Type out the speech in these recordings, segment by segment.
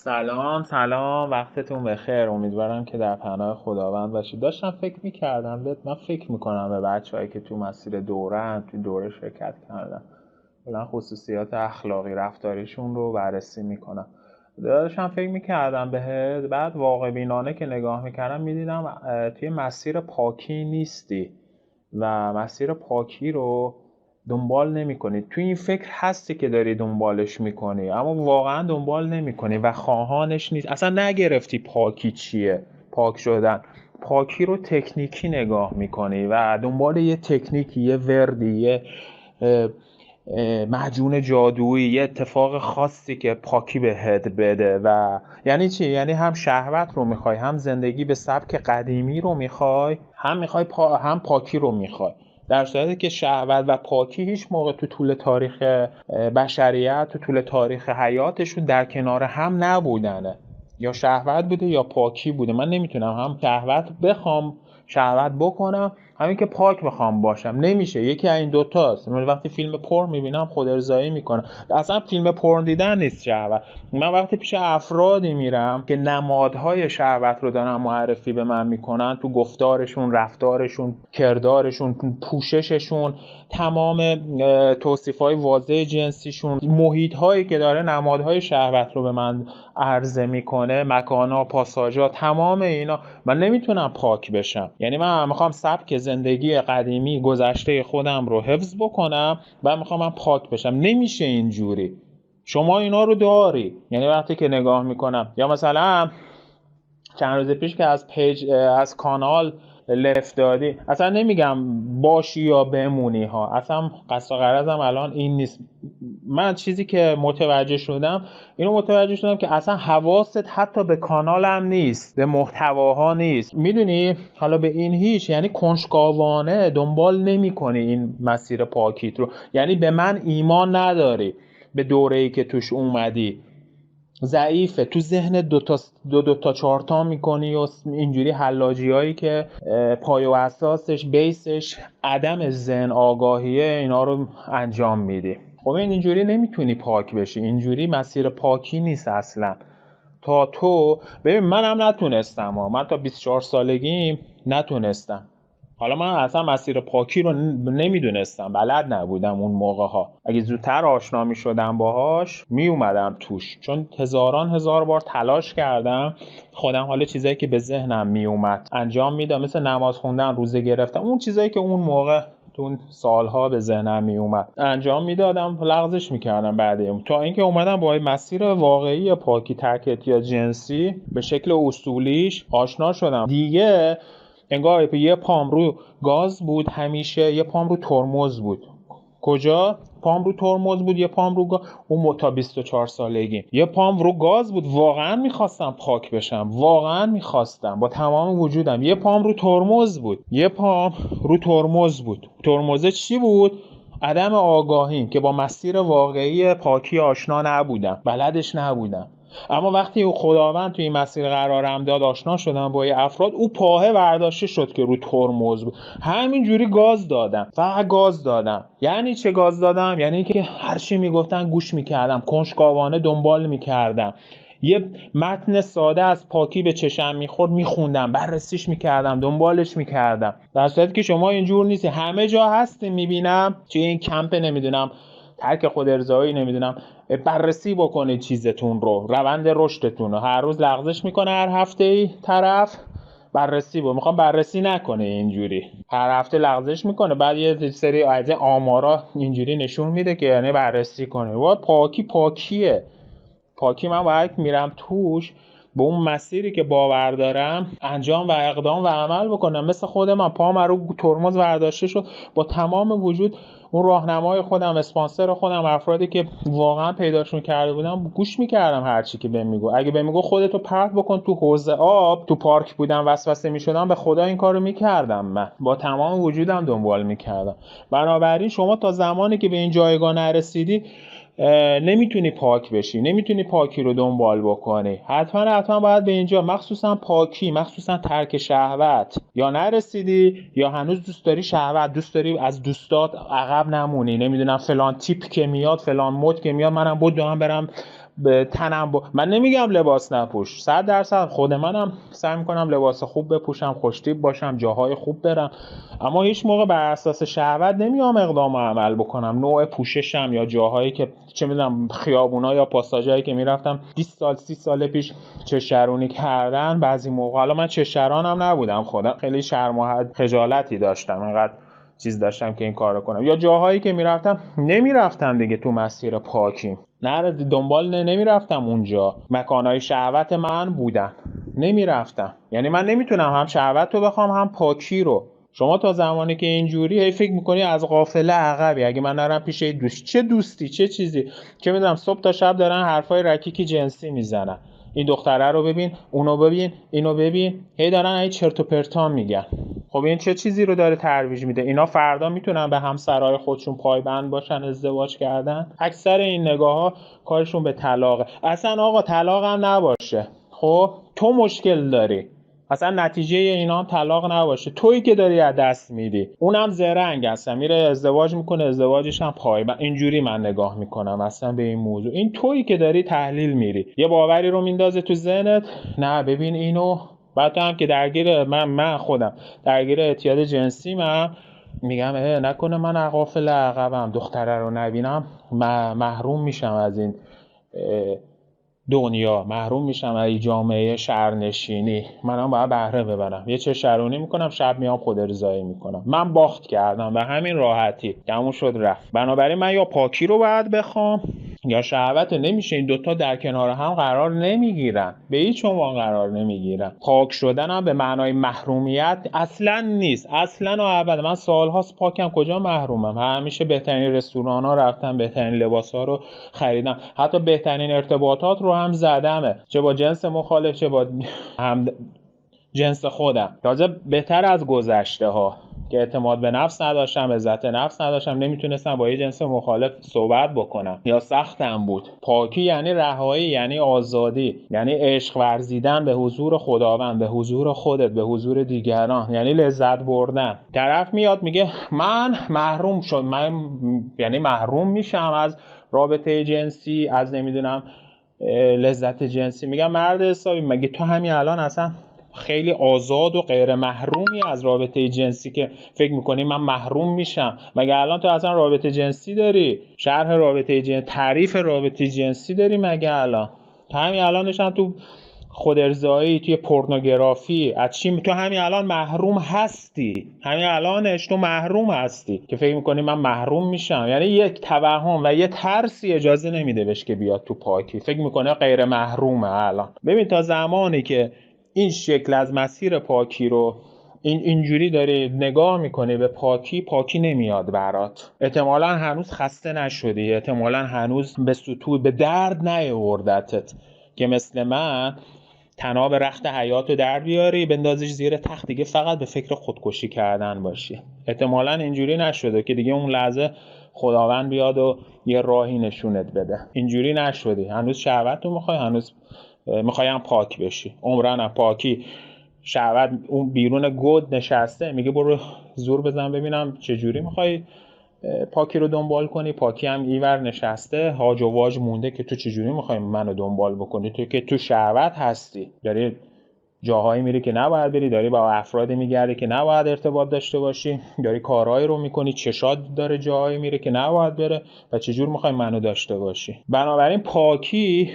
سلام وقتتون بخیر. امیدوارم که در پناه خداوند باشید. داشتم فکر میکردم من فکر میکنم به بچه‌هایی که تو مسیر دورن تو دوره شرکت کردن کلا خصوصیات اخلاقی رفتاریشون رو بررسی میکنم. داشتم فکر میکردم بهت، بعد واقع بینانه که نگاه میکردم میدیدم توی مسیر پاکی نیستی و مسیر پاکی رو دنبال نمی‌کنی. تو این فکر هستی که داری دنبالش میکنی اما واقعا دنبال نمی‌کنی و خواهانش نیست. اصلا نگرفتی پاکی چیه، پاک شدن. پاکی رو تکنیکی نگاه میکنی و دنبال یه تکنیکی، یه وردی، یه معجون جادویی، یه اتفاق خاصی که پاکی بهت بده. و یعنی چی؟ یعنی هم شهوت رو میخوای، هم زندگی به سبک قدیمی رو میخوای، هم میخوای هم پاکی رو میخوای. در صورتی که شهوت و پاکی هیچ موقع تو طول تاریخ بشریت، تو طول تاریخ حیاتشون در کنار هم نبودنه. یا شهوت بوده یا پاکی بوده. من نمیتونم هم شهوت بخوام، شهوت بکنم، همین که پاک بخوام باشم. نمیشه، یکی از این دوتاست. من وقتی فیلم پر میبینم خود ارضایی میکنم. اصلا فیلم پر دیدن نیست شهوت. من وقتی پیش افرادی میرم که نمادهای شهوت رو دارن معرفی به من میکنن، تو گفتارشون، رفتارشون، کردارشون، پوشششون، تمام توصیفهای واضح جنسیشون، محیطهایی که داره نمادهای شهوت رو به من عرضه میکنه، مکان‌ها، پاساژها، تمام اینا، من نمیتونم پاک بشم. یعنی من میخوام سبک زندگی قدیمی گذشته خودم رو حفظ بکنم و میخوام پاک بشم. نمیشه اینجوری. شما اینا رو داری. یعنی وقتی که نگاه میکنم، یا مثلا چند روز پیش که از پیج، از کانال لفت دادی، اصلا نمیگم باشی یا بمونی ها، اصلا قصد و غرضم الان این نیست. من چیزی که متوجه شدم، اینو متوجه شدم که اصلا حواست حتی به کانالم نیست، به محتواها نیست. میدونی حالا به این هیچ، یعنی کنجکاوانه دنبال نمی کنی این مسیر پاکیت رو. یعنی به من ایمان نداری، به دوره‌ای که توش اومدی ضعیفه. تو ذهن دو تا چهار تا میکنی و اینجوری حلاجی هایی که پای و اساسش، بیسش عدم ذهن آگاهیه، اینا رو انجام میدی. خب اینجوری نمیتونی پاک بشی. اینجوری مسیر پاکی نیست اصلا. تا تو ببین، منم نتونستم من تا 24 سالگیم نتونستم. حالا من اصلا مسیر پاکی رو نمیدونستم، بلد نبودم اون موقع ها. اگه زودتر آشنا می شدم باهاش می اومدم توش، چون هزار بار تلاش کردم خودم. حالا چیزایی که به ذهنم می اومد انجام میدم، مثل نماز خوندن، روزه گرفتم، اون چیزایی که اون موقع تو اون سالها به ذهنم می اومد انجام میدادم، لغزش میکردم. بعد تا اینکه اومدم با مسیر واقعی پاکی، ترک یا جنسی به شکل اصولیش آشنا شدم دیگه. انگار یه پام رو گاز بود همیشه، یه پام رو ترمز بود. کجا؟ پام رو ترمز بود، یه پام رو اون تا 24 سالگی یه پام رو گاز بود. واقعا میخواستم پاک بشم، واقعا میخواستم با تمام وجودم. یه پام رو ترمز بود، یه پام رو ترمز بود. ترمزه چی بود؟ عدم آگاهیم که با مسیر واقعی پاکی آشنا نبودم، بلدش نبودم. اما وقتی او خداوند توی این مسیر قرارم داد، آشنا شدم با یه افراد، او پاهه برداشته شد که رو ترمز بود. همینجوری گاز دادم، فقط گاز دادم. یعنی چه گاز دادم؟ یعنی که هر چی میگفتن گوش میکردم، کنجکاوانه دنبال میکردم. یه متن ساده از پاکی به چشم میخورد، میخوندم، بررسیش میکردم، دنبالش میکردم. در صورتی که شما اینجور نیستی. همه جا هستی، میبینم توی این کمپ، نمیدونم ترک خود ارضایی، نمیدونم بررسی بکنید چیزتون رو، روند رشدتون رو. هر روز لغزش میکنه، هر هفته ای طرف بررسی میخوام بررسی نکنه. اینجوری هر هفته لغزش میکنه، بعد یه سری از آمارا اینجوری نشون میده که یعنی بررسی کنه. و پاکیه. پاکی من باید میرم توش، به اون مسیری که باور دارم انجام و اقدام و عمل بکنم. مثل خود من، پام رو ترمز برداشته شد، با تمام وجود اون راهنمای خودم، اسپانسر خودم، افرادی که واقعا پیداشون کرده بودم، گوش میکردم هر چی که بهم میگو. اگه بهم میگو خودتو پرت بکن تو حوض آب، تو پارک بودم وسوسه میشدم، به خدا این کارو میکردم. من با تمام وجودم دنبال میکردم. بنابراین شما تا زمانی که به این جایگاه نرسیدی نمیتونی پاک بشی، نمیتونی پاکی رو دنبال بکنی. حتما باید به اینجا، مخصوصا پاکی، مخصوصا ترک شهوت، یا نرسیدی یا هنوز دوست داری شهوت، دوست داری از دوستات عقب نمونی. نمیدونم فلان تیپ که میاد، فلان مد که میاد، منم دارم برم به تنم من نمیگم لباس نپوش، 100% خود منم سعی میکنم لباس خوب بپوشم، خوشتیپ باشم، جاهای خوب برم، اما هیچ موقع بر اساس شهوت نمیام اقدام و عمل بکنم. نوع پوششم یا جاهایی که چه میدونم خیابونا یا پاساژهایی که میرفتم 20 سال 30 سال پیش چشرونی کردن، بعضی موقع حالا من چشرانم نبودم، خودم خیلی شرم و خجالتی داشتم، انقدر چیز داشتم که این کارو کنم. یا جاهایی که میرفتم نمیرفتم دیگه تو مسیر پاکی، نه دنبال نمیرفتم اونجا، مکانهای شهوت من بودن نمیرفتم. یعنی من نمیتونم هم شهوت رو بخوام هم پاکی رو. شما تا زمانی که اینجوری هی فکر میکنی از قافله عقبی، اگه من نرم پیش دوست، چه دوستی چه چیزی، چه میدونم صبح تا شب دارن حرفای رکیکی جنسی میزنن، این دختره رو ببین، اونو ببین، اینو ببین، هی دارن این چرت و پرتا میگن. خب این چه چیزی رو داره ترویج میده؟ اینا فردا میتونن به همسرای خودشون پایبند باشن، ازدواج کردن؟ اکثر این نگاه ها کارشون به طلاقه. اصلا آقا طلاق هم نباشه، خب تو مشکل داری، اصلا نتیجه اینا هم طلاق نباشه، تویی که داری از دست میدی. اونم زرنگ اصلا میره ازدواج میکنه، ازدواجش هم پایبند. اینجوری من نگاه میکنم اصلا به این موضوع. این تویی که داری تحلیل میری، یه باوری رو میندازه تو ذهنت، نه ببین اینو، بعد هم که درگیر من خودم درگیر اعتیاد جنسی میگم نکنه من غافل عقبم، دختره رو نبینم محروم میشم از این دنیا، محروم میشم از این جامعه شهرنشینی، منم باید بهره ببرم. یه چشرونی میکنم، شب میام خود ارضایی میکنم، من باخت کردم به همین راحتی، تموم شد رفت. بنابراین من یا پاکی رو باید بخوام یا شهوت. نمیشه این دوتا در کنار هم قرار نمیگیرن، به هیچ عنوان قرار نمیگیرن. پاک شدن هم به معنای محرومیت اصلا نیست، اصلا و ابدا. من سالهاست پاکم، کجا محرومم؟ همیشه بهترین رستوران ها رفتم، بهترین لباس ها رو خریدم، حتی بهترین ارتباطات رو هم زدمه، چه با جنس مخالف چه با هم جنس خودم. تازه بهتر از گذشته ها که اعتماد به نفس نداشتم، عزت نفس نداشتم، نمیتونستم با یه جنس مخالف صحبت بکنم یا سختم بود. پاکی یعنی رهایی، یعنی آزادی، یعنی عشق ورزیدن به حضور خداوند، به حضور خودت، به حضور دیگران، یعنی لذت بردن. طرف میاد میگه من محروم شدم، من یعنی محروم میشم از رابطه جنسی، از نمیدونم لذت جنسی. میگم مرد حسابی، مگه تو همین الان اصلا خیلی آزاد و غیر محرومی از رابطه جنسی که فکر میکنی من محروم میشم؟ مگه الان تو اصلا رابطه جنسی داری؟ شرح رابطه جنسی، تعریف رابطه جنسی داری مگه الان؟ تو همین الان نشن تو خود ارضایی، توی پورنوگرافی، از چی تو همین الان محروم هستی، همین الانش تو محروم هستی که فکر میکنی من محروم میشم. یعنی یک توهم و یه ترسی اجازه نمیده بهش که بیاد تو پاکی، فکر میکنه غیر محرومه. الان ببین تا زمانی که این شکل از مسیر پاکی رو اینجوری داری نگاه میکنی به پاکی، پاکی نمیاد برات. احتمالاً هنوز خسته نشدی، احتمالاً هنوز به سطوح به درد نیاوردتت که مثل من تناب رخت حیاتو در بیاری بندازیش زیر تخت، دیگه فقط به فکر خودکشی کردن باشی. احتمالاً اینجوری نشده که دیگه اون لحظه خداوند بیاد و یه راهی نشونت بده. اینجوری نشدی، هنوز شهوتو میخوای، هنوز میخوایم پاک بشی. عمرن پاکی شهوت اون بیرون گود نشسته میگه برو زور بزن ببینم چجوری میخوای پاکی رو دنبال کنی. پاکی هم اینور نشسته هاج و واج مونده که تو چجوری میخوای منو دنبال بکنی، تو که تو شهوت هستی، داری جاهایی میری که نباید بری، داری با افرادی میگردی که نباید ارتباط داشته باشی، داری کارهایی رو میکنی، چشات داره جاهایی میره که نباید بره و چجور میخوای منو داشته باشی. بنابراین پاکی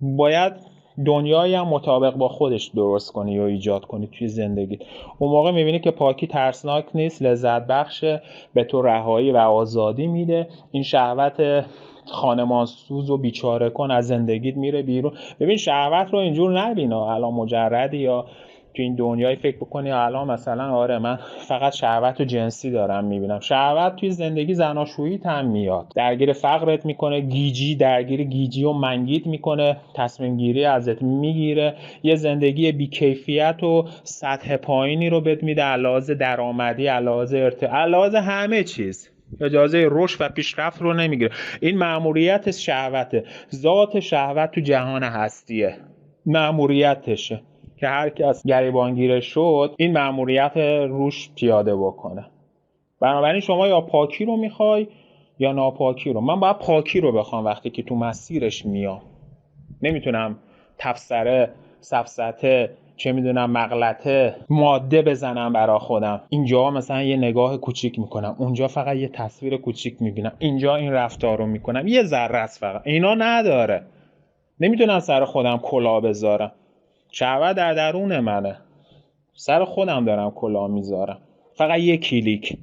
باید دنیایی هم مطابق با خودش درست کنی و ایجاد کنی توی زندگی. اون موقع میبینی که پاکی ترسناک نیست، لذت بخشه، به تو رهایی و آزادی میده. این شهوت خانمانسوز و بیچاره کن از زندگیت میره بیرون. ببین شهوت رو اینجور نبین الان مجردی یا تو این دنیای فکر بکنی الان مثلا آره من فقط شهوت و جنسی دارم میبینم. شهوت توی زندگی زناشویی هم میاد، درگیر فقرت میکنه، درگیر گیجی و منگیت میکنه، تصمیم گیری ازت میگیره، یه زندگی بیکیفیت و سطح پایینی رو بهت میده، علاوه درآمدی، علاوه همه چیز، اجازه رشد و پیشرفت رو نمیگیره. این مأموریت شهوته، ذات شهوت تو جهان هستیه، مأموریتشه که هر کس گریبانگیره شد این مأموریت روش پیاده بکنه. بنابراین شما یا پاکی رو میخوای یا ناپاکی رو. من باید پاکی رو بخوام وقتی که تو مسیرش میام. نمیتونم تفسره، سفسطه، چه میدونم مغلطه، ماده بزنم برا خودم. اینجا مثلا یه نگاه کوچیک میکنم، اونجا فقط یه تصویر کوچیک میبینم، اینجا این رفتار رو میکنم، یه ذره است فقط. اینا نداره. نمیتونم سر خودم کلاه بذارم. شهوت در درون منه، سر خودم دارم کلاه میذارم. فقط یک کلیک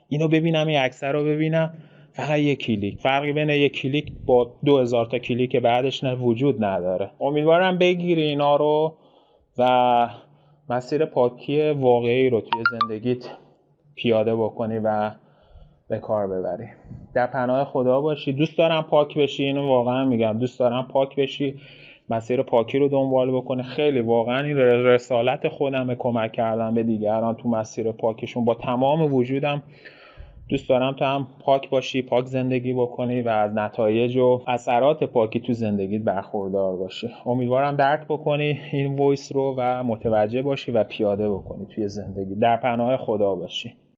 اینو ببینم، این عکس رو ببینم، فقط یک کلیک. فرقی بین یک کلیک با 2000 تا کلیک بعدش نه وجود نداره. امیدوارم بگیری اینا رو و مسیر پاکی واقعی رو توی زندگیت پیاده بکنی و به کار ببری. در پناه خدا باشی. دوست دارم پاک بشی، اینو واقعا میگم، دوست دارم پاک بشی، مسیر پاکی رو دنبال بکنه. خیلی واقعا این رسالت خودمه، کمک کردن به دیگران تو مسیر پاکشون. با تمام وجودم دوست دارم تو هم پاک باشی، پاک زندگی بکنی و از نتایج و اثرات پاکی تو زندگیت برخوردار باشی. امیدوارم درک بکنی این وایس رو و متوجه باشی و پیاده بکنی توی زندگی. در پناه خدا باشی.